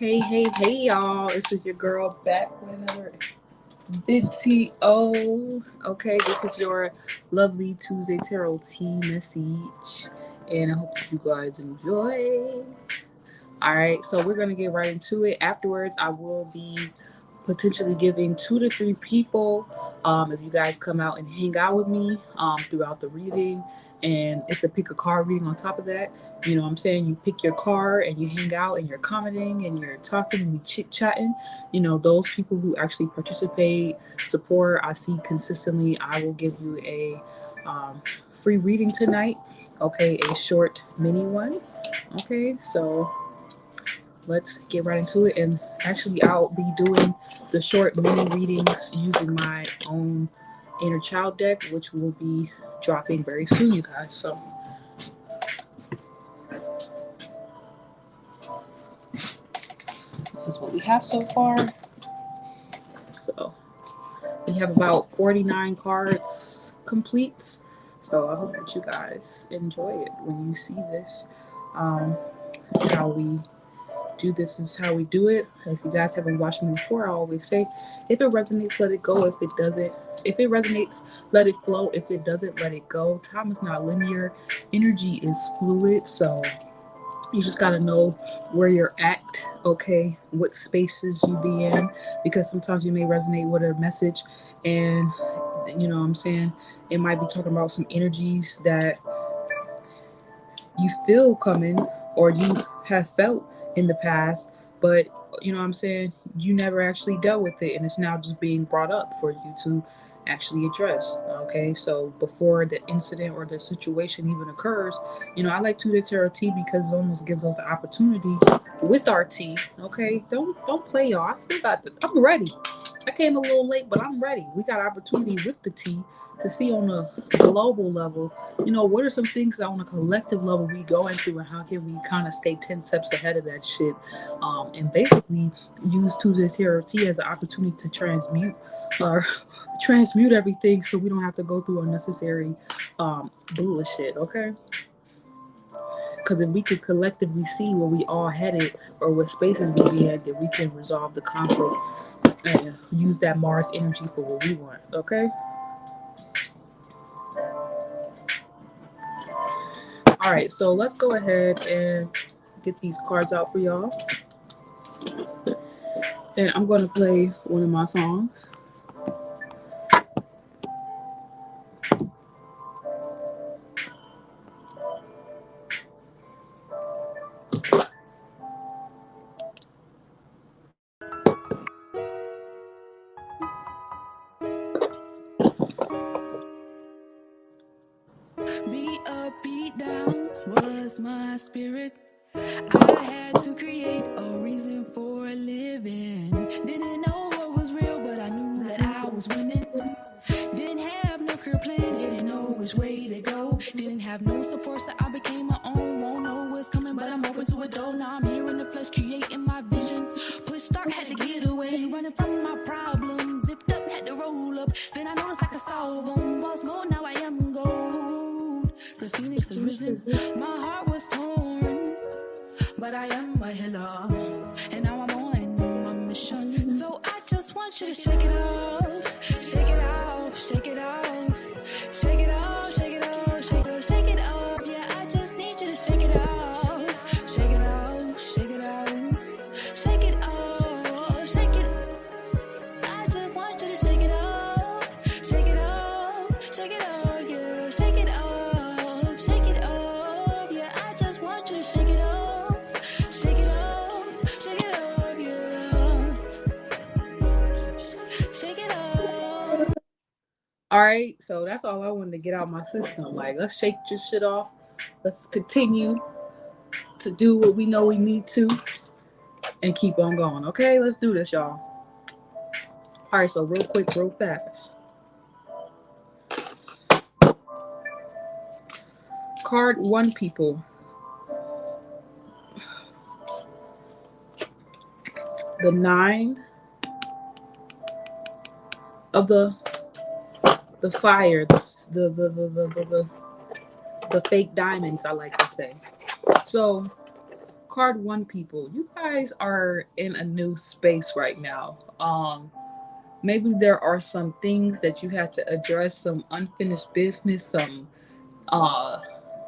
Hey, y'all. This is your girl back with another video. Okay, this is your lovely Tuesday Tarot tea message. And I hope you guys enjoy. Alright, so we're going to get right into it. Afterwards, I will be potentially giving 2 to 3 people if you guys come out and hang out with me throughout the reading. And it's a pick a card reading on top of that. You know what I'm saying? You pick your card and you hang out and you're commenting and you're talking and you chit-chatting. You know, those people who actually participate, support, I see consistently, I will give you a free reading tonight. Okay, a short mini one. Okay, so let's get right into it. And actually, I'll be doing the short mini readings using my own InnerChild deck, which will be dropping very soon, you guys. So this is what we have so far. So we have about 49 cards complete. So I hope that you guys enjoy it when you see this. How we do this is how we do it. If you guys haven't watched me before, I always say, if it resonates, let it go. If it doesn't, if it resonates, let it flow. If it doesn't, let it go. Time is not linear. Energy is fluid. So you just got to know where you're at, okay, what spaces you be in, because sometimes you may resonate with a message and, you know what I'm saying, it might be talking about some energies that you feel coming or you have felt in the past, but you know what I'm saying, you never actually dealt with it, and it's now just being brought up for you to actually address. Okay, so before the incident or the situation even occurs, you know, I like to tarot tea because it almost gives us the opportunity with our tea. Okay, don't play, y'all. I still got I'm ready. I came a little late, but I'm ready. We got opportunity with the tea to see on a global level, you know, what are some things that on a collective level we going through, and how can we kind of stay 10 steps ahead of that shit, and basically use Tuesday's Tarot Tea as an opportunity to transmute everything, so we don't have to go through unnecessary bullshit. Okay. Because if we could collectively see where we all headed or what spaces we be at, then we can resolve the conflict and use that Mars energy for what we want. Okay. All right, so let's go ahead and get these cards out for y'all. And I'm going to play one of my songs. Be up, be down was my spirit. I had to create a reason for living. Didn't know what was real, but I knew that I was winning. Didn't have no clear plan, didn't know which way to go. Didn't have no support, so I became my own. Won't know what's coming, but I'm open to a door. Now I'm here in the flesh, creating my vision. Push start, had to get away, running from my problems. Zipped up, had to roll up. Then I noticed I could solve them. Was more, now I am gold. The phoenix has risen, my heart was torn, but I am a healer, and now I'm on my mission. So I just want you to shake it off, shake it off, shake it off, shake it off, shake it off, shake it off, shake it off. Yeah, I just need you to shake it off, shake it off, shake it off, shake it off, shake it. I just want you to shake it off, shake it off, shake it off, yeah, shake it off. All right, so that's all I wanted to get out my system. Like, let's shake this shit off. Let's continue to do what we know we need to and keep on going. Okay, let's do this, y'all. All right, so real quick, real fast. Card 1, people. The 9 of the fire, the fake diamonds, I like to say. So card one people, you guys are in a new space right now. Maybe there are some things that you had to address, some unfinished business, some uh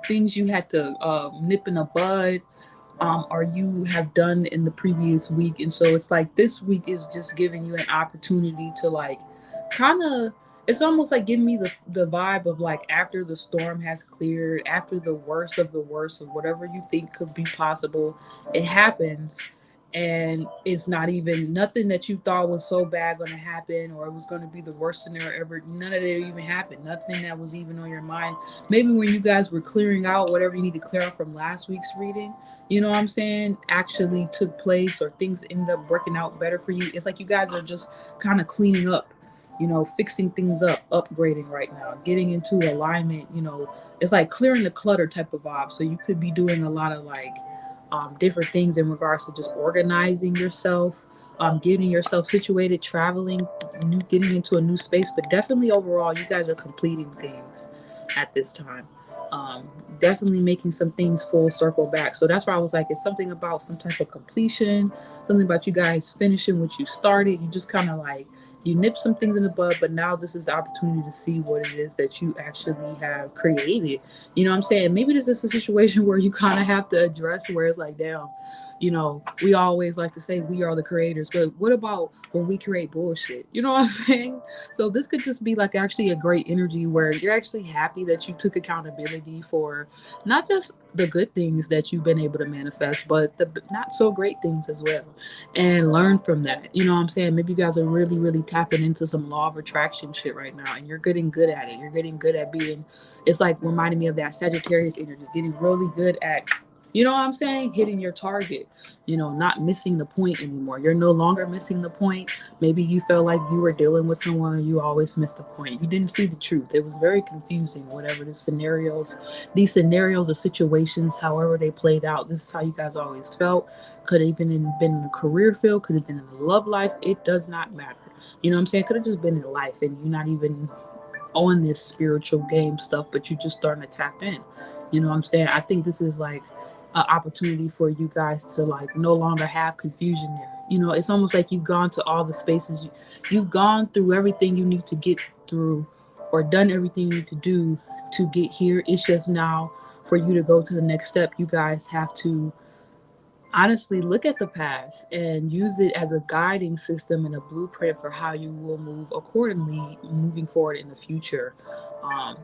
things you had to nip in the bud, or you have done in the previous week. And so it's like this week is just giving you an opportunity to like kind of, it's almost like giving me the vibe of like after the storm has cleared, after the worst of whatever you think could be possible, it happens. And it's not even nothing that you thought was so bad going to happen, or it was going to be the worst scenario ever. None of it even happened. Nothing that was even on your mind. Maybe when you guys were clearing out whatever you need to clear out from last week's reading, you know what I'm saying, actually took place, or things ended up working out better for you. It's like you guys are just kind of cleaning up, you know, fixing things up, upgrading right now, getting into alignment. You know, it's like clearing the clutter type of vibe. So you could be doing a lot of like different things in regards to just organizing yourself, getting yourself situated, traveling, getting into a new space. But definitely overall, you guys are completing things at this time. Definitely making some things full circle back. So that's why I was like, it's something about some type of completion, something about you guys finishing what you started. You just kind of like, you nip some things in the bud, but now this is the opportunity to see what it is that you actually have created. You know what I'm saying? Maybe this is a situation where you kind of have to address where it's like, damn, you know, we always like to say we are the creators, but what about when we create bullshit? You know what I'm saying? So this could just be like actually a great energy where you're actually happy that you took accountability for not just the good things that you've been able to manifest, but the not so great things as well, and learn from that. You know what I'm saying? Maybe you guys are really, really tapping into some law of attraction shit right now, and you're getting good at it. You're getting good at being, it's like reminding me of that Sagittarius energy, getting really good at, you know what I'm saying, hitting your target, you know, not missing the point anymore. You're no longer missing the point. Maybe you felt like you were dealing with someone and you always missed the point. You didn't see the truth. It was very confusing, whatever these scenarios or situations, however they played out. This is how you guys always felt. Could have even been in the career field, could have been in the love life. It does not matter. You know what I'm saying? Could have just been in life, and you're not even on this spiritual game stuff, but you're just starting to tap in. You know what I'm saying? I think this is like an opportunity for you guys to like no longer have confusion there. You know, it's almost like you've gone to all the spaces, you've gone through everything you need to get through, or done everything you need to do to get here. It's just now for you to go to the next step. You guys have to honestly look at the past and use it as a guiding system and a blueprint for how you will move accordingly moving forward in the future.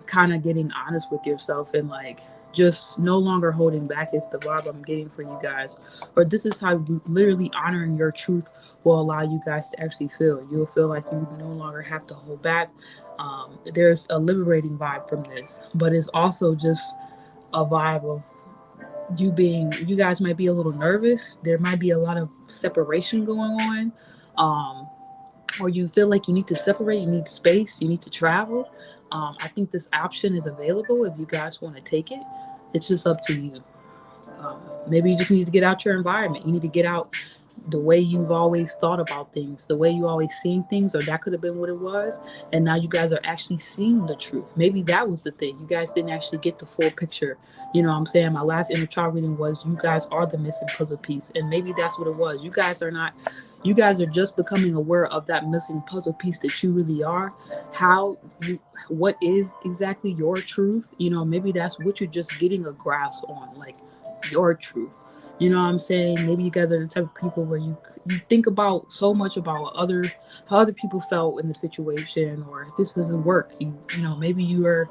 Kind of getting honest with yourself and like just no longer holding back is the vibe I'm getting for you guys. Or this is how you literally honoring your truth will allow you guys to actually feel. You'll feel like you no longer have to hold back. There's a liberating vibe from this, but it's also just a vibe of you guys might be a little nervous. There might be a lot of separation going on. Or you feel like you need to separate, you need space, you need to travel. I think this option is available if you guys want to take it. It's just up to you. Maybe you just need to get out your environment. You need to get out the way you've always thought about things, the way you always seen things, or that could have been what it was. And now you guys are actually seeing the truth. Maybe that was the thing. You guys didn't actually get the full picture. You know what I'm saying? My last InnerChild reading was you guys are the missing puzzle piece. And maybe that's what it was. You guys are just becoming aware of that missing puzzle piece that you really are. What is exactly your truth? You know, maybe that's what you're just getting a grasp on, like your truth. You know what I'm saying? Maybe you guys are the type of people where you think about so much about how other people felt in the situation, or if this doesn't work, you know, maybe you are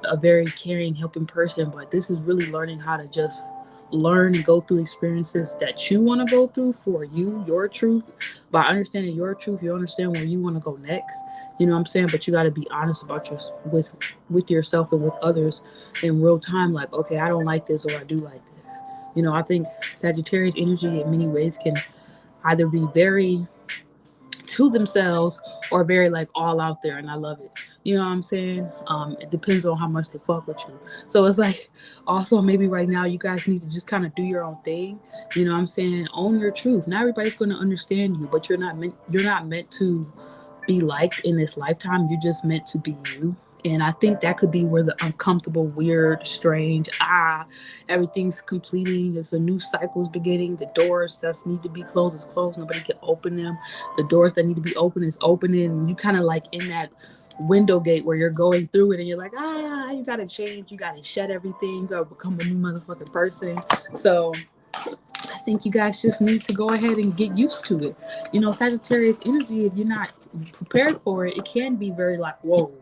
a very caring, helping person, but this is really learning how to just learn and go through experiences that you want to go through for you, your truth. By understanding your truth, you understand where you want to go next. You know what I'm saying? But you got to be honest about with yourself and with others in real time. Like, okay, I don't like this, or I do like this. You know, I think Sagittarius energy in many ways can either be very to themselves or very like all out there, and I love it. You know what I'm saying? It depends on how much they fuck with you. So it's like also maybe right now you guys need to just kind of do your own thing. You know what I'm saying? Own your truth. Not everybody's going to understand you, but you're not meant to be liked in this lifetime. You're just meant to be you. And I think that could be where the uncomfortable, weird, strange, everything's completing. There's a new cycle's beginning. The doors that need to be closed is closed. Nobody can open them. The doors that need to be open is opening. And you kind of like in that window gate where you're going through it and you're like, you got to change. You got to shed everything. You got to become a new motherfucking person. So I think you guys just need to go ahead and get used to it. You know, Sagittarius energy, if you're not prepared for it, it can be very like, whoa.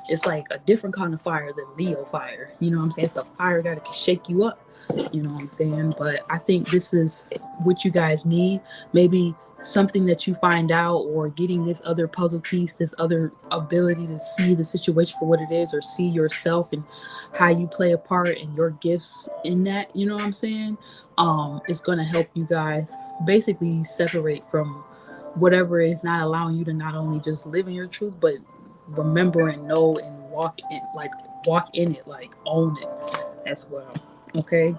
It's like a different kind of fire than Leo fire. You know what I'm saying? It's a fire that can shake you up. You know what I'm saying? But I think this is what you guys need. Maybe something that you find out, or getting this other puzzle piece, this other ability to see the situation for what it is, or see yourself and how you play a part and your gifts in that. You know what I'm saying? It's going to help you guys basically separate from whatever is not allowing you to not only just live in your truth, but remember and know and walk in it, like own it as well. Okay.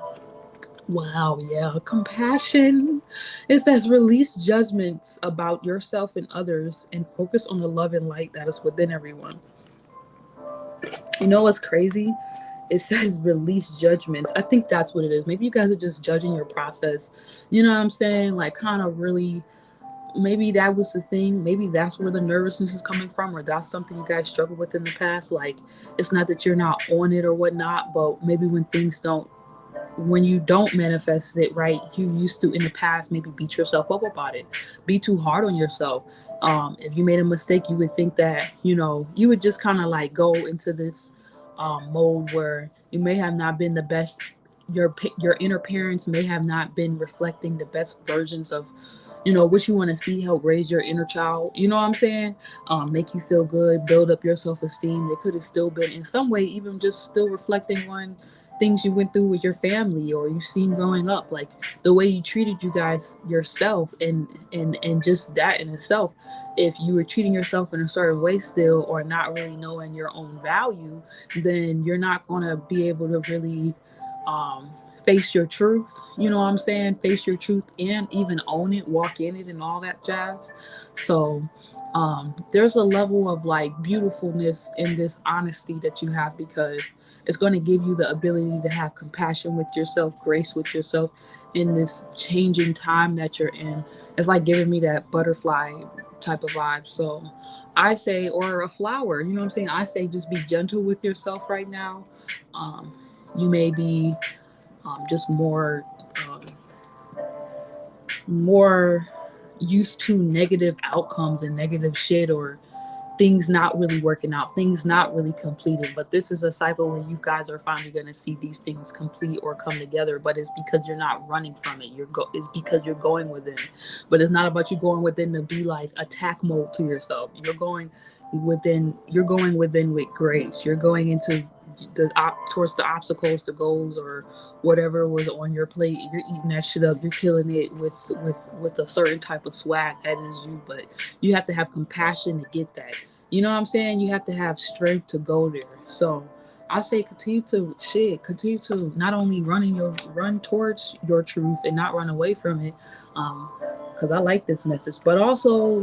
Wow, yeah. Compassion. It says release judgments about yourself and others and focus on the love and light that is within everyone. You know what's crazy? It says release judgments. I think that's what it is. Maybe you guys are just judging your process. You know what I'm saying? Like, kind of really, maybe that was the thing. Maybe that's where the nervousness is coming from, or that's something you guys struggled with in the past. Like, it's not that you're not on it or whatnot, but maybe when you don't manifest it right, you used to in the past maybe beat yourself up about it, be too hard on yourself. If you made a mistake, you would think that, you would just kind of like go into this mode where you may have not been the best. Your inner parents may have not been reflecting the best versions of what you want to see, help raise your inner child, you know what I'm saying? Make you feel good, build up your self-esteem. They could have still been in some way even just still reflecting on things you went through with your family or you seen growing up, like the way you treated you guys yourself, and just that in itself. If you were treating yourself in a certain way still, or not really knowing your own value, then you're not going to be able to really face your truth, you know what I'm saying? Face your truth and even own it, walk in it, and all that jazz. So there's a level of like beautifulness in this honesty that you have, because it's going to give you the ability to have compassion with yourself, grace with yourself in this changing time that you're in. It's like giving me that butterfly type of vibe. So I say, or a flower, you know what I'm saying? I say just be gentle with yourself right now. You may be just more used to negative outcomes and negative shit, or things not really working out, things not really completing. But this is a cycle where you guys are finally going to see these things complete or come together. But it's because you're not running from it. It's because you're going within. But it's not about you going within to be like attack mode to yourself. You're going within with grace. You're going into towards the obstacles, the goals, or whatever was on your plate. You're eating that shit up. You're killing it with a certain type of swag that is you. But you have to have compassion to get that. You know what I'm saying? You have to have strength to go there. So I say continue to not only run towards your truth and not run away from it. Because I like this message, but also,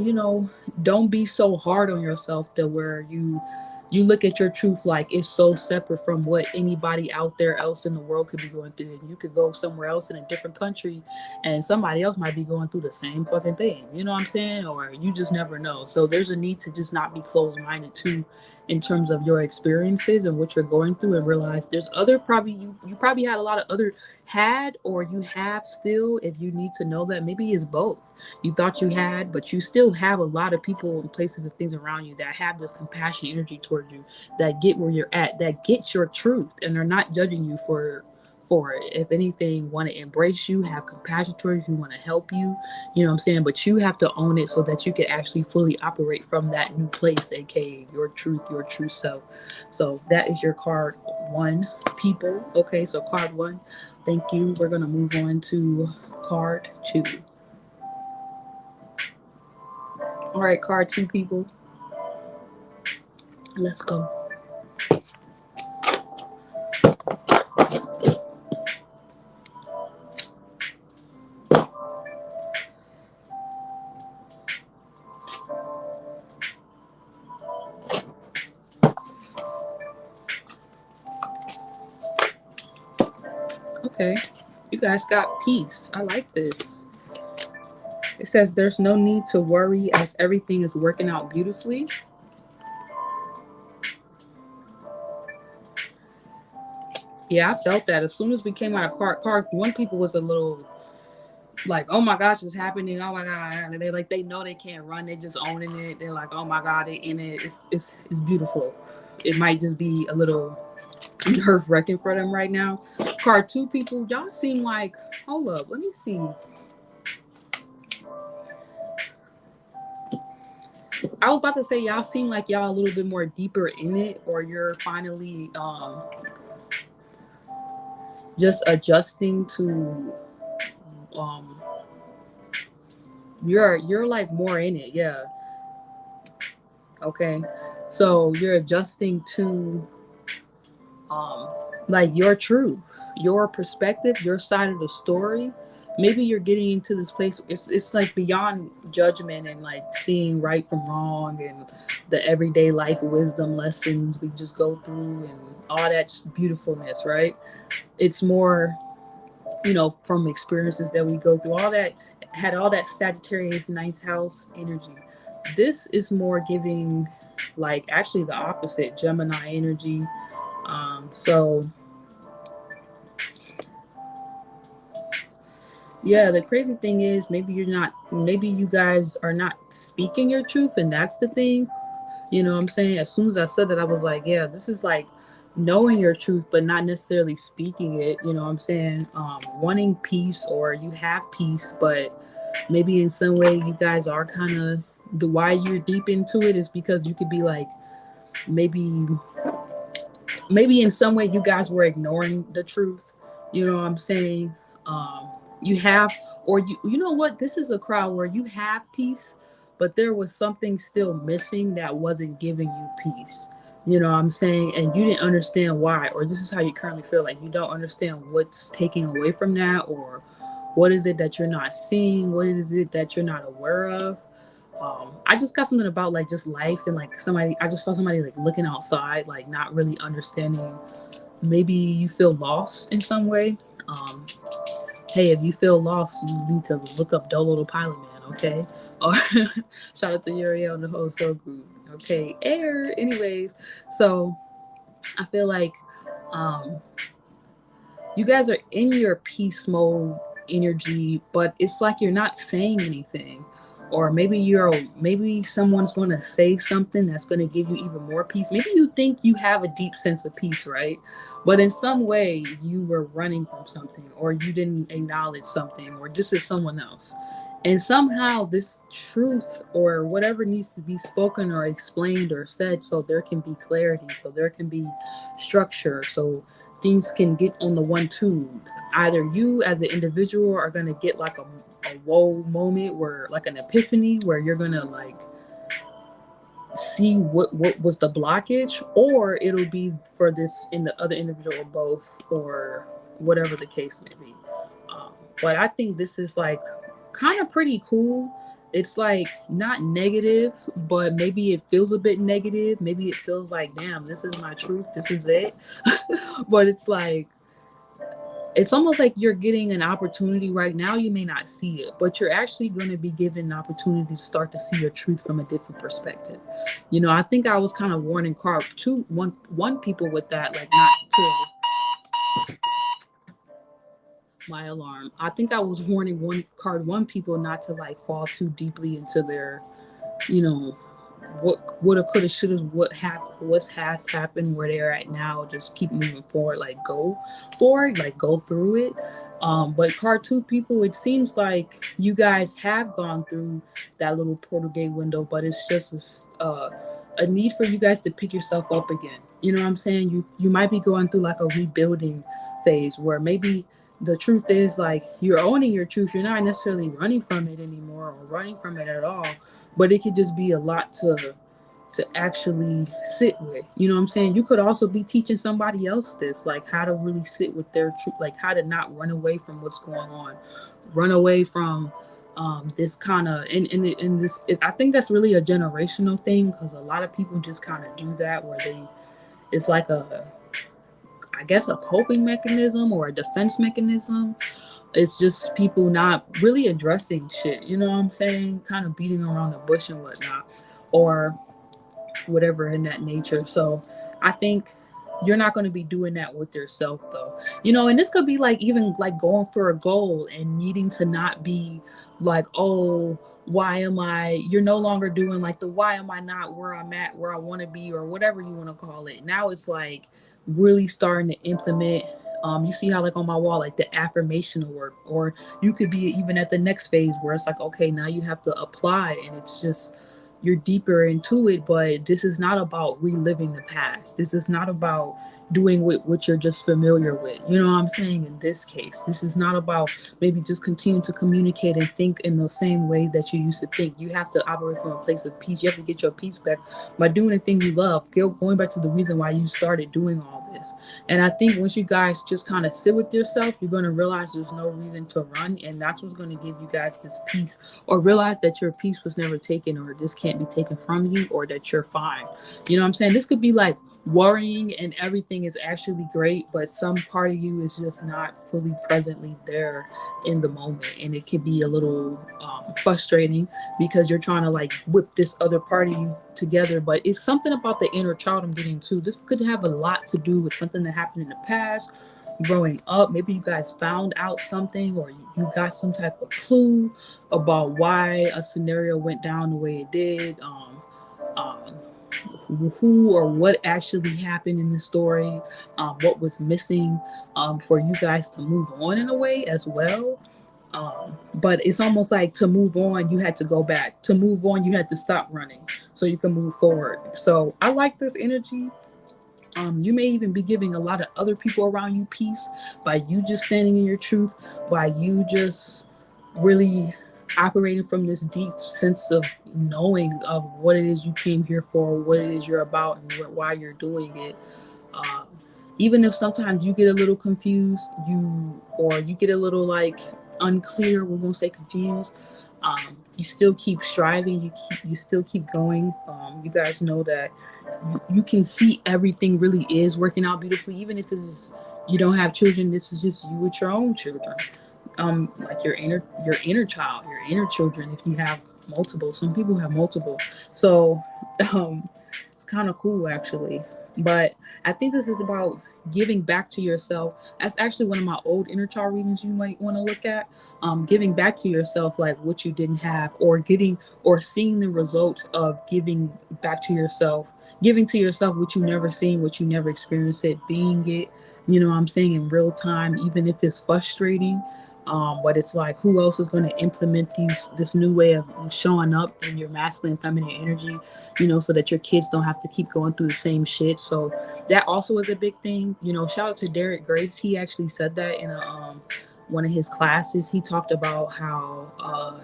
don't be so hard on yourself that where you look at your truth like it's so separate from what anybody out there else in the world could be going through. And you could go somewhere else in a different country and somebody else might be going through the same fucking thing. You know what I'm saying? Or you just never know. So there's a need to just not be closed-minded too, in terms of your experiences and what you're going through, and realize there's other you probably had a lot of other or you have still, if you need to know that. Maybe it's both. You thought you had, but you still have a lot of people and places and things around you that have this compassion energy towards you, that get where you're at, that get your truth, and they're not judging you for it. If anything, want to embrace you, have compassion towards you, want to help you, you know what I'm saying? But you have to own it so that you can actually fully operate from that new place, aka your truth, your true self. So that is your card 1, people. Okay, so card 1, thank you. We're going to move on to card 2. All right, card 2, people. Let's go. Okay. You guys got peace. I like this. It says there's no need to worry as everything is working out beautifully. Yeah, I felt that as soon as we came out of card one people was a little like, oh my gosh, it's happening. Oh my God. They like, they know they can't run. They just owning it. They're like, oh my God, they in it. It's beautiful. It might just be a little nerve wracking for them right now. Card 2 people, y'all seem like, hold up, let me see. I was about to say y'all seem like y'all a little bit more deeper in it, or you're finally just adjusting to you're like more in it. Yeah. Okay. So you're adjusting to like your truth, your perspective, your side of the story. Maybe you're getting into this place, it's like beyond judgment and like seeing right from wrong and the everyday life wisdom lessons we just go through and all that beautifulness, right? It's more, from experiences that we go through, all that had all that Sagittarius ninth house energy. This is more giving like actually the opposite, Gemini energy. So yeah, the crazy thing is maybe you guys are not speaking your truth, and that's the thing. You know what I'm saying? As soon as I said that, I was like, yeah, this is like knowing your truth, but not necessarily speaking it. You know what I'm saying? Wanting peace, or you have peace, but maybe in some way you guys are kind of, the why you're deep into it is because you could be like, maybe in some way you guys were ignoring the truth. You know what I'm saying? You have, or you know what, this is a crowd where you have peace, but there was something still missing that wasn't giving you peace. You know what I'm saying? And you didn't understand why, or this is how you currently feel, like you don't understand what's taking away from that, or what is it that you're not seeing, what is it that you're not aware of. I just got something about like just life, and like I just saw somebody like looking outside, like not really understanding. Maybe you feel lost in some way. Hey, if you feel lost, you need to look up Dolo the Pilot Man, okay? Or shout out to Uriel and the whole soul group. Okay, air. Anyways, so I feel like you guys are in your peace mode energy, but it's like you're not saying anything. Or maybe someone's going to say something that's going to give you even more peace. Maybe you think you have a deep sense of peace, right? But in some way you were running from something, or you didn't acknowledge something, or just as someone else. And somehow this truth or whatever needs to be spoken or explained or said, so there can be clarity, so there can be structure, so things can get on the one tube. Either you as an individual are going to get like a whoa moment, where like an epiphany, where you're going to like see what was the blockage, or it'll be for this in the other individual, or both, or whatever the case may be. But I think this is like kind of pretty cool. It's like not negative, but maybe it feels a bit negative. Maybe it feels like, damn, this is my truth, this is it. But it's like, it's almost like you're getting an opportunity right now. You may not see it, but you're actually going to be given an opportunity to start to see your truth from a different perspective. I think I was kind of warning card one people with that, like not to my alarm. I think I was warning one people not to like fall too deeply into their, what woulda, coulda, shoulda, what has happened, where they're at now. Just keep moving forward, like go forward, like go through it. But card 2 people, it seems like you guys have gone through that little portal gate window, but it's just a need for you guys to pick yourself up again. You know what I'm saying? You might be going through like a rebuilding phase, where maybe the truth is like you're owning your truth. You're not necessarily running from it anymore, or running from it at all, but it could just be a lot to actually sit with. You know what I'm saying? You could also be teaching somebody else this, like how to really sit with their truth, like how to not run away from what's going on, run away from this kind of, in this, I think that's really a generational thing, because a lot of people just kind of do that, where it's like I guess, a coping mechanism or a defense mechanism. It's just people not really addressing shit, you know what I'm saying? Kind of beating around the bush and whatnot, or whatever in that nature. So I think you're not going to be doing that with yourself though, you know. And this could be like even like going for a goal and needing to not be like, oh, why am I, you're no longer doing like the why am I not where I'm at, where I want to be, or whatever you want to call it. Now it's like really starting to implement. You see how like on my wall, like the affirmational work, or you could be even at the next phase where it's like, okay, now you have to apply, and it's just you're deeper into it. But this is not about reliving the past. This is not about doing what you're just familiar with. You know what I'm saying? In this case, this is not about maybe just continue to communicate and think in the same way that you used to think. You have to operate from a place of peace. You have to get your peace back by doing the thing you love, going back to the reason why you started doing all this. And I think once you guys just kind of sit with yourself, you're going to realize there's no reason to run, and that's what's going to give you guys this peace, or realize that your peace was never taken, or this can't be taken from you, or that you're fine. You know what I'm saying? This could be like worrying and everything is actually great, but some part of you is just not fully presently there in the moment, and it could be a little frustrating because you're trying to like whip this other part of you together. But it's something about the inner child I'm getting to. This could have a lot to do with something that happened in the past, growing up. Maybe you guys found out something, or you got some type of clue about why a scenario went down the way it did. Who or what actually happened in the story, what was missing, for you guys to move on in a way as well. But it's almost like to move on, you had to go back. To move on, you had to stop running so you can move forward. So I like this energy. You may even be giving a lot of other people around you peace by you just standing in your truth, by you just really operating from this deep sense of knowing of what it is you came here for, what it is you're about, and why you're doing it. Um, Even if sometimes you get a little confused, you get a little like unclear, we won't say confused. You still keep striving. You still keep going. You guys know that you can see everything really is working out beautifully, even if you don't have children. This is just you with your own children, like your inner child, your inner children. If you have multiple, some people have multiple, so it's kind of cool actually. But I think this is about giving back to yourself. That's actually one of my old inner child readings you might want to look at. Giving back to yourself like what you didn't have, or seeing the results of giving back to yourself, giving to yourself what you never seen, what you never experienced, it being it, you know what I'm saying, in real time, even if it's frustrating. But it's like, who else is going to implement this new way of showing up in your masculine feminine energy, you know, so that your kids don't have to keep going through the same shit. So that also is a big thing. You know, shout out to Derek Grace. He actually said that in one of his classes. He talked about how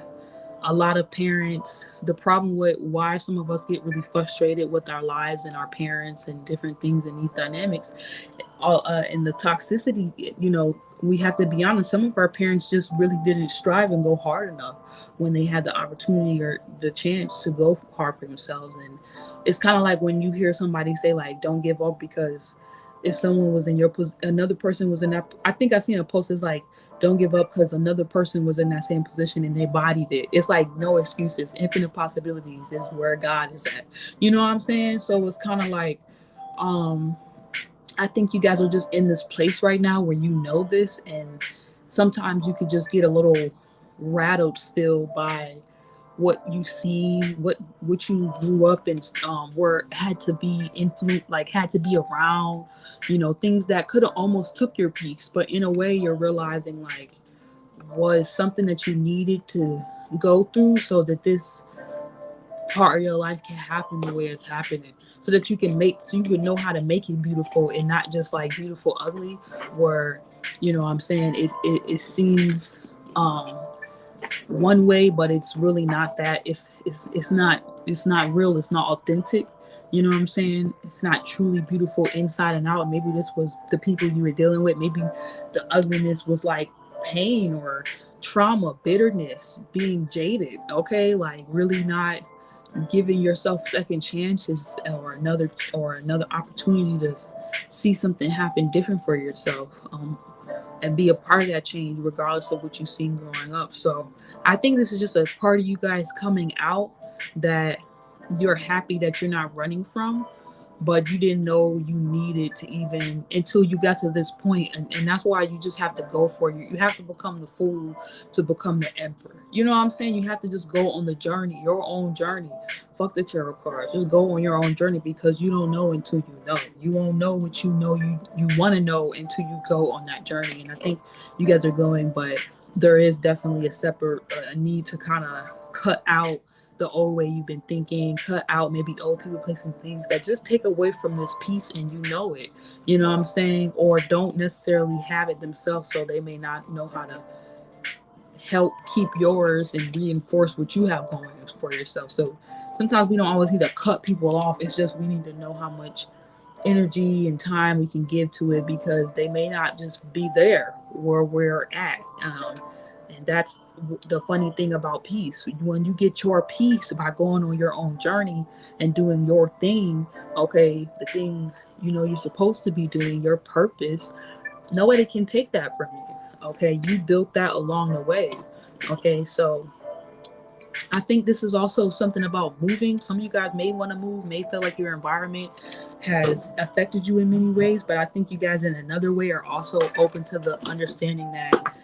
a lot of parents, the problem with why some of us get really frustrated with our lives and our parents and different things in these dynamics, and the toxicity, you know, we have to be honest, some of our parents just really didn't strive and go hard enough when they had the opportunity or the chance to go hard for themselves. And it's kind of like when you hear somebody say like, don't give up, because if someone was in your another person was in that, I think I seen a post that's like, don't give up because another person was in that same position and they bodied it. It's like no excuses, infinite possibilities is where God is at. You know what I'm saying? So it's kind of like, I think you guys are just in this place right now where you know this, and sometimes you could just get a little rattled still by what you see, what you grew up and were had to be influenced, like had to be around, you know, things that could have almost took your peace, but in a way you're realizing like was something that you needed to go through so that this part of your life can happen the way it's happening, so that you would know how to make it beautiful and not just like beautiful ugly, where, you know what I'm saying, it seems one way, but it's really not that. It's not real, it's not authentic, you know what I'm saying, it's not truly beautiful inside and out. Maybe this was the people you were dealing with, maybe the ugliness was like pain or trauma, bitterness, being jaded, okay, like really not giving yourself second chances or another opportunity to see something happen different for yourself, and be a part of that change regardless of what you've seen growing up. So I think this is just a part of you guys coming out that you're happy that you're not running from, but you didn't know you needed to even until you got to this point. And that's why you just have to go for it. You have to become the fool to become the emperor. You know what I'm saying? You have to just go on the journey, your own journey. Fuck the tarot cards. Just go on your own journey, because you don't know until you know. You won't know what you know you want to know until you go on that journey. And I think you guys are going, but there is definitely a separate need to kind of cut out the old way you've been thinking, cut out maybe old people, placing things that just take away from this piece, and you know it. You know what I'm saying? Or don't necessarily have it themselves, so they may not know how to help keep yours and reinforce what you have going for yourself. So sometimes we don't always need to cut people off. It's just we need to know how much energy and time we can give to it, because they may not just be there where we're at. And that's the funny thing about peace. When you get your peace by going on your own journey and doing your thing, okay, the thing you know you're supposed to be doing, your purpose, nobody can take that from you. Okay, you built that along the way. Okay, so I think this is also something about moving. Some of you guys may want to move, may feel like your environment has affected you in many ways, but I think you guys in another way are also open to the understanding that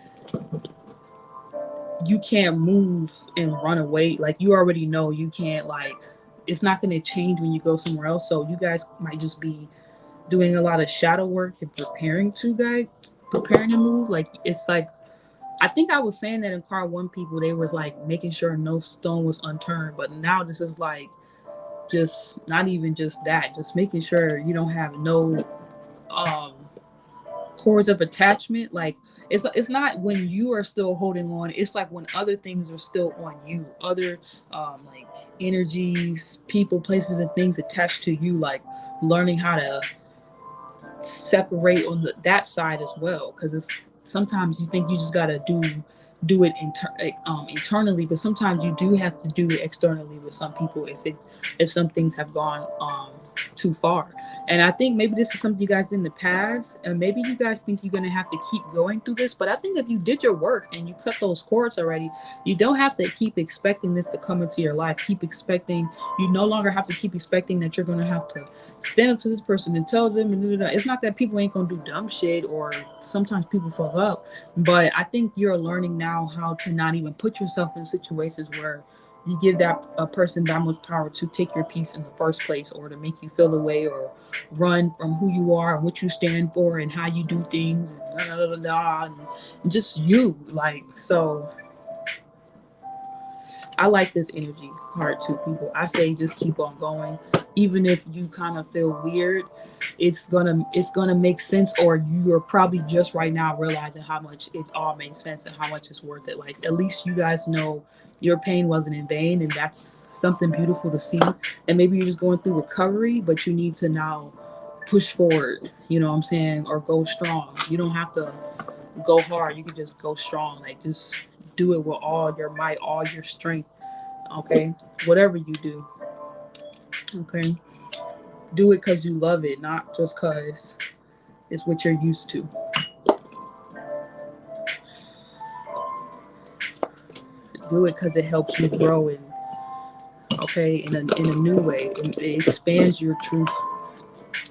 you can't move and run away. Like, you already know you can't, like, it's not going to change when you go somewhere else. So you guys might just be doing a lot of shadow work and preparing to move. Like, it's like, I think I was saying that in card one, people, they was like making sure no stone was unturned. But now this is like just not even just that, just making sure you don't have no cords of attachment. Like, it's not when you are still holding on, it's like when other things are still on you, other like energies, people, places, and things attached to you, like learning how to separate on that side as well. Because it's sometimes you think you just got to do it internally, but sometimes you do have to do it externally with some people if some things have gone too far. And I think maybe this is something you guys did in the past, and maybe you guys think you're going to have to keep going through this, but I think if you did your work and you cut those cords already, you don't have to keep expecting this to come into your life. You no longer have to keep expecting that you're going to have to stand up to this person and tell them, and it's not that people ain't going to do dumb shit, or sometimes people fuck up, but I think you're learning now how to not even put yourself in situations where you give that a person that much power to take your peace in the first place, or to make you feel away, or run from who you are and what you stand for and how you do things, and just you. Like, so I like this energy card too, people. I say just keep on going. Even if you kind of feel weird, it's gonna make sense, or you are probably just right now realizing how much it all makes sense and how much it's worth it. Like, at least you guys know your pain wasn't in vain, and that's something beautiful to see. And maybe you're just going through recovery, but you need to now push forward, you know what I'm saying, or go strong. You don't have to go hard, you can just go strong. Like, just do it with all your might, all your strength. Okay, whatever you do, okay, do it because you love it, not just because it's what you're used to. Do it because it helps you grow in a new way. It expands your truth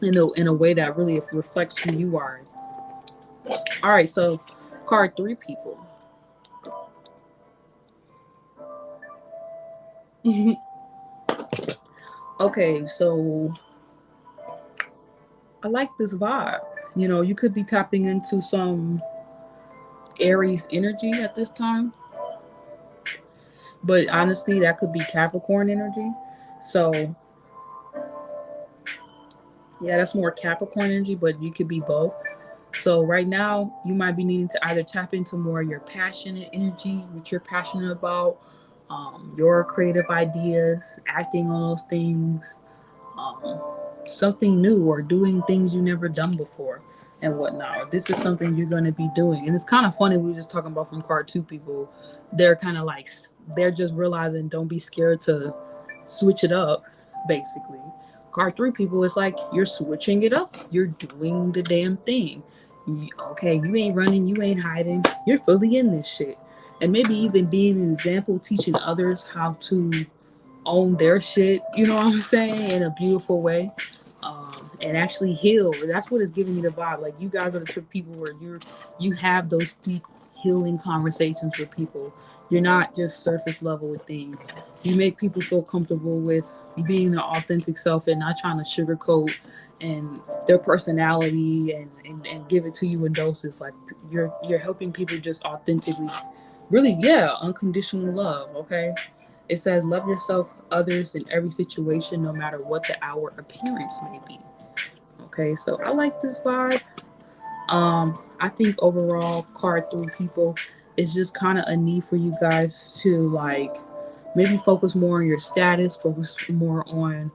in a way that really reflects who you are. All right, so card 3, people. Okay, so I like this vibe. You know, you could be tapping into some Aries energy at this time, but honestly, that could be Capricorn energy. So yeah, that's more Capricorn energy, but you could be both. So right now, you might be needing to either tap into more of your passionate energy, what you're passionate about, your creative ideas, acting on those things, something new, or doing things you never done before and whatnot. This is something you're going to be doing. And it's kind of funny, we were just talking about from card 2, people. They're kind of like, they're just realizing, don't be scared to switch it up, basically. Card 3 people is like you're switching it up. You're doing the damn thing. Okay, you ain't running, you ain't hiding. You're fully in this shit. And maybe even being an example, teaching others how to own their shit, you know what I'm saying, in a beautiful way. And actually heal. That's what is giving me the vibe. Like you guys are the type of people where you have those deep healing conversations with people. You're not just surface level with things. You make people feel comfortable with being their authentic self and not trying to sugarcoat and their personality and give it to you in doses. Like you're helping people just authentically, really, yeah, unconditional love. Okay. It says, love yourself, others, in every situation, no matter what the outward appearance may be. Okay, so I like this vibe. I think overall, card 3 people is just kind of a need for you guys to like maybe focus more on your status, focus more on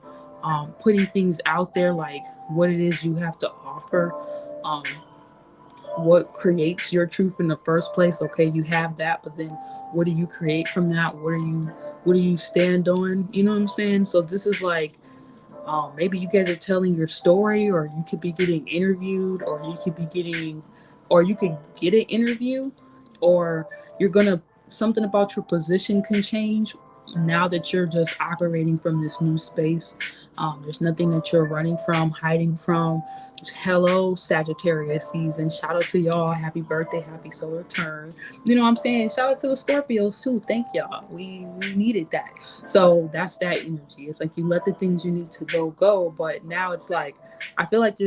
putting things out there, like what it is you have to offer. Um, what creates your truth in the first place. Okay, you have that, but then what do you create from that? What do you stand on? You know what I'm saying? So this is like maybe you guys are telling your story, or you could be getting interviewed, or you could get an interview, or you're gonna something about your position can change now that you're just operating from this new space. There's nothing that you're running from, hiding from. Hello, Sagittarius season. Shout out to y'all. Happy birthday, happy solar turn. You know what I'm saying? Shout out to the Scorpios too. Thank y'all. We needed that. So that's that energy. It's like you let the things you need to go. But now it's like, I feel like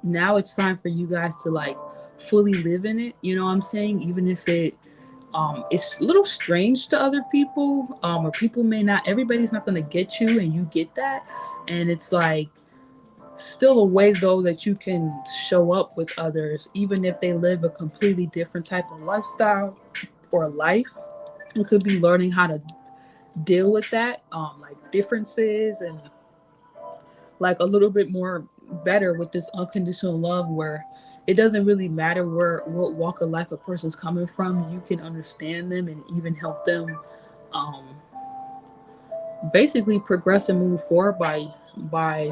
now it's time for you guys to like fully live in it. You know what I'm saying? Even if it's a little strange to other people, or people may not, everybody's not going to get you, and you get that. And it's like, still a way though that you can show up with others, even if they live a completely different type of lifestyle or life. It could be learning how to deal with that, like differences, and like a little bit more better with this unconditional love, where it doesn't really matter what walk of life a person's coming from. You can understand them and even help them um, basically progress and move forward by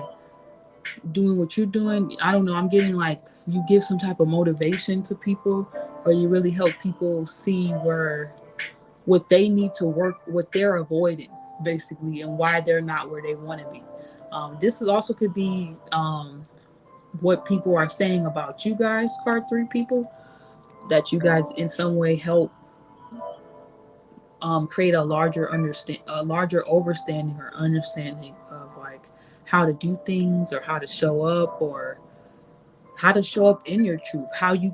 doing what you're doing. I don't know, I'm getting like you give some type of motivation to people, or you really help people see where what they need to work, what they're avoiding, basically, and why they're not where they want to be. This is also could be what people are saying about you guys, card 3 people, that you guys in some way help create a larger overstanding or understanding of like how to do things, or how to show up, or how to show up in your truth, how you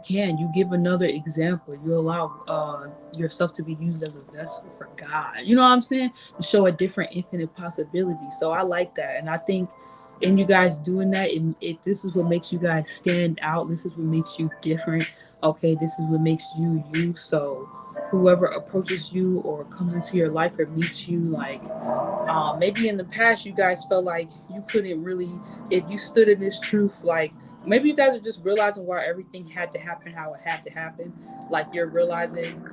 give another example, you allow yourself to be used as a vessel for God, you know what I'm saying, to show a different infinite possibility. So I like that, and I think in you guys doing that, this is what makes you guys stand out, this is what makes you different. Okay, this is what makes you you. So whoever approaches you or comes into your life or meets you, like maybe in the past you guys felt like you couldn't really, if you stood in this truth, like maybe you guys are just realizing why everything had to happen how it had to happen. Like you're realizing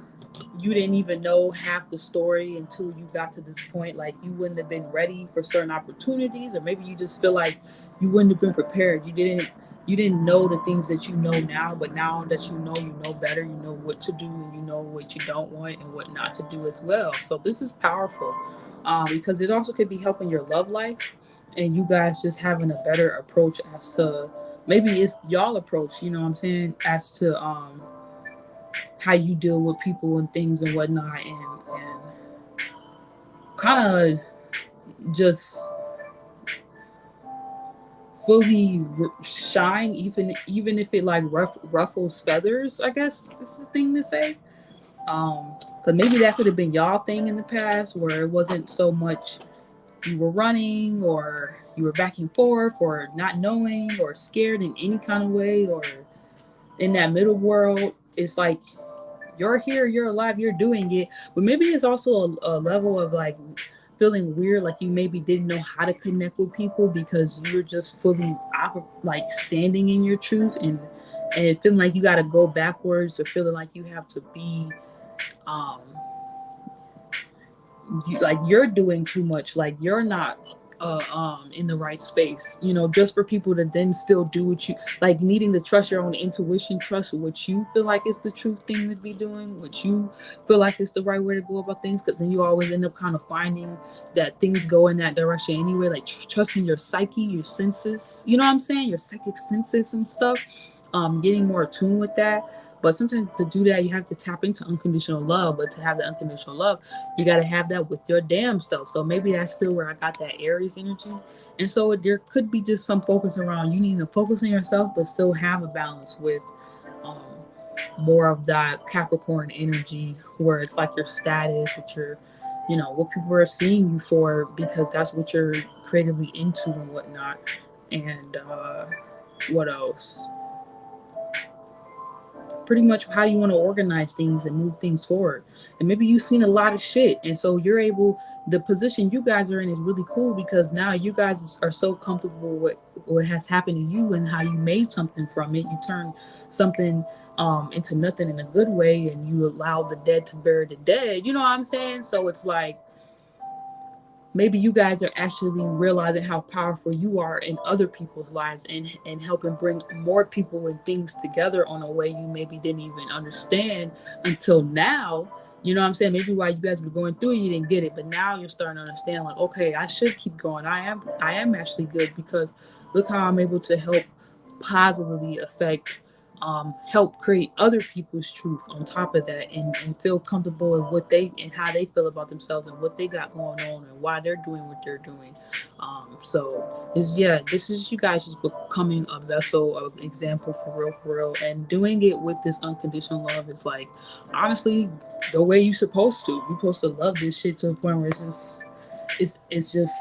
you didn't even know half the story until you got to this point. Like you wouldn't have been ready for certain opportunities, or maybe you just feel like you wouldn't have been prepared. You didn't know the things that you know now, but now that you know better, you know what to do, and you know what you don't want and what not to do as well. So this is powerful, because it also could be helping your love life, and you guys just having a better approach as to, maybe it's y'all approach, you know what I'm saying, as to how you deal with people and things and whatnot, and kind of just fully shine, even if it like ruffles feathers, I guess this is the thing to say. But maybe that could have been y'all thing in the past, where it wasn't so much you were running, or you were back and forth, or not knowing, or scared in any kind of way, or in that middle world. It's like you're here, you're alive, you're doing it. But maybe it's also a level of like feeling weird, like you maybe didn't know how to connect with people because you're just fully like standing in your truth, and feeling like you got to go backwards, or feeling like you have to be um you're doing too much, like you're not in the right space, just for people to then still do what you like, needing to trust your own intuition, trust what you feel like is the true thing to be doing, what you feel like is the right way to go about things, because then you always end up kind of finding that things go in that direction anyway, like trusting your psyche, your senses, you know what I'm saying, your psychic senses and stuff, getting more attuned with that. But sometimes to do that, you have to tap into unconditional love. But to have the unconditional love, you got to have that with your damn self. So maybe that's still where I got that Aries energy. And so there could be just some focus around you need to focus on yourself, but still have a balance with um, more of that Capricorn energy, where it's like your status, what your, what people are seeing you for, because that's what you're creatively into and whatnot. And what else? Pretty much how you want to organize things and move things forward. And maybe you've seen a lot of shit, and so you're able, the position you guys are in is really cool, because now you guys are so comfortable with what has happened to you and how you made something from it. You turn something into nothing in a good way, and you allow the dead to bury the dead, you know what I'm saying? So it's like, maybe you guys are actually realizing how powerful you are in other people's lives, and helping bring more people and things together on a way you maybe didn't even understand until now. You know what I'm saying? Maybe while you guys were going through it, you didn't get it, but now you're starting to understand, like, okay, I should keep going. I am actually good, because look how I'm able to help positively affect, help create other people's truth on top of that, and feel comfortable with what they and how they feel about themselves and what they got going on and why they're doing what they're doing. So this is you guys just becoming a vessel of example for real, and doing it with this unconditional love is like, honestly, the way you're supposed to. You're supposed to love this shit to a point where it's just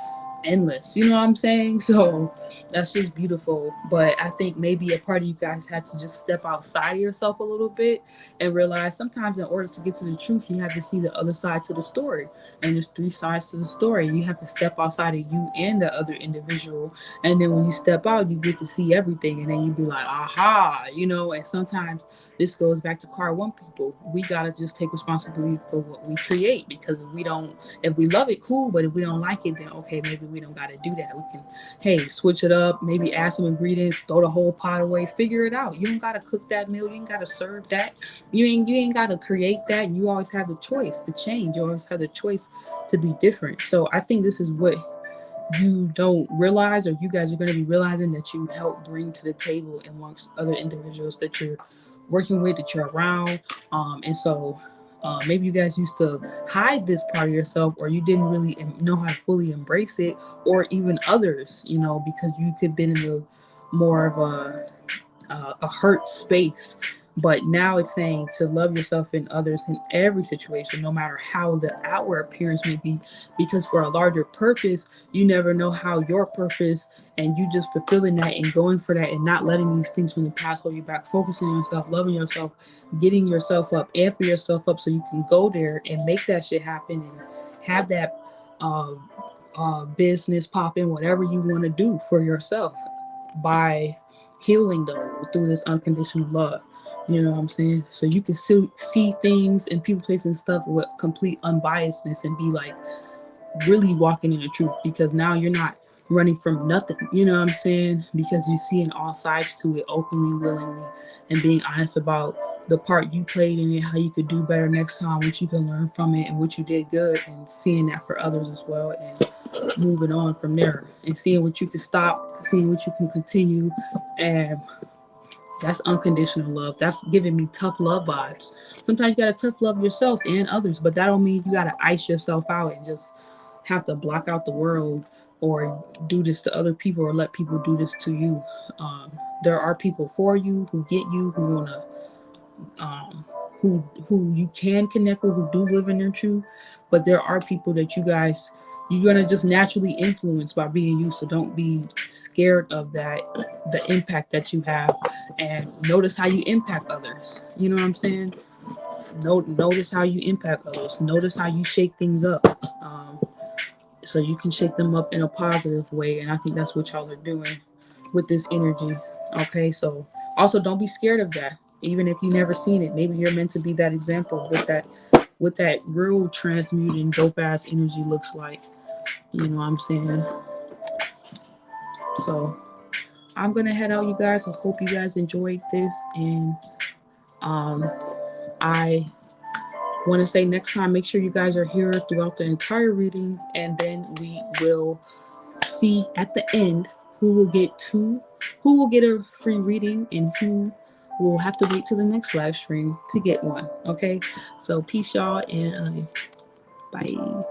endless, you know what I'm saying? So that's just beautiful. But I think maybe a part of you guys had to just step outside of yourself a little bit and realize sometimes in order to get to the truth, you have to see the other side to the story. And there's 3 sides to the story. You have to step outside of you and the other individual, and then when you step out, you get to see everything, and then you be like, aha, and sometimes this goes back to card 1 people. We gotta just take responsibility for what we create, because if we love it, cool, but if we don't like it, then okay, maybe we don't got to do that. We can, hey, switch it up, maybe add some ingredients, throw the whole pot away, figure it out. You don't got to cook that meal. You ain't got to serve that. You ain't got to create that. You always have the choice to change. You always have the choice to be different. So I think this is what you don't realize, or you guys are going to be realizing, that you help bring to the table amongst other individuals that you're working with, that you're around. And so maybe you guys used to hide this part of yourself, or you didn't really know how to fully embrace it, or even others, because you could have been in a more of a hurt space. But now it's saying to love yourself and others in every situation, no matter how the outward appearance may be, because for a larger purpose, you never know how your purpose, and you just fulfilling that and going for that, and not letting these things from the past hold you back, focusing on yourself, loving yourself, getting yourself up, amping yourself up so you can go there and make that shit happen, and have that business pop in, whatever you want to do for yourself, by healing them through this unconditional love. You know what I'm saying? So you can see things and people, places, and stuff with complete unbiasedness, and be like really walking in the truth, because now you're not running from nothing. You know what I'm saying? Because you see in all sides to it, openly, willingly, and being honest about the part you played in it, how you could do better next time, what you can learn from it, and what you did good, and seeing that for others as well, and moving on from there, and seeing what you can stop, seeing what you can continue. And that's unconditional love. That's giving me tough love vibes. Sometimes you gotta tough love yourself and others, but that don't mean you gotta ice yourself out and just have to block out the world, or do this to other people, or let people do this to you. There are people for you, who get you, who wanna, who you can connect with, who do live in their truth. But there are people that you're gonna just naturally influence by being you. So don't be scared of that, the impact that you have, and notice how you impact others. You know what I'm saying? Notice how you impact others. Notice how you shake things up, so you can shake them up in a positive way. And I think that's what y'all are doing with this energy. Okay, so also don't be scared of that. Even if you never seen it, maybe you're meant to be that example with what that real transmuting dope ass energy looks like. You know what I'm saying? So I'm gonna head out, you guys. I hope you guys enjoyed this, and I want to say next time, make sure you guys are here throughout the entire reading, and then we will see at the end who will get a free reading and who will have to wait till the next live stream to get one. Okay, so peace, y'all, and bye.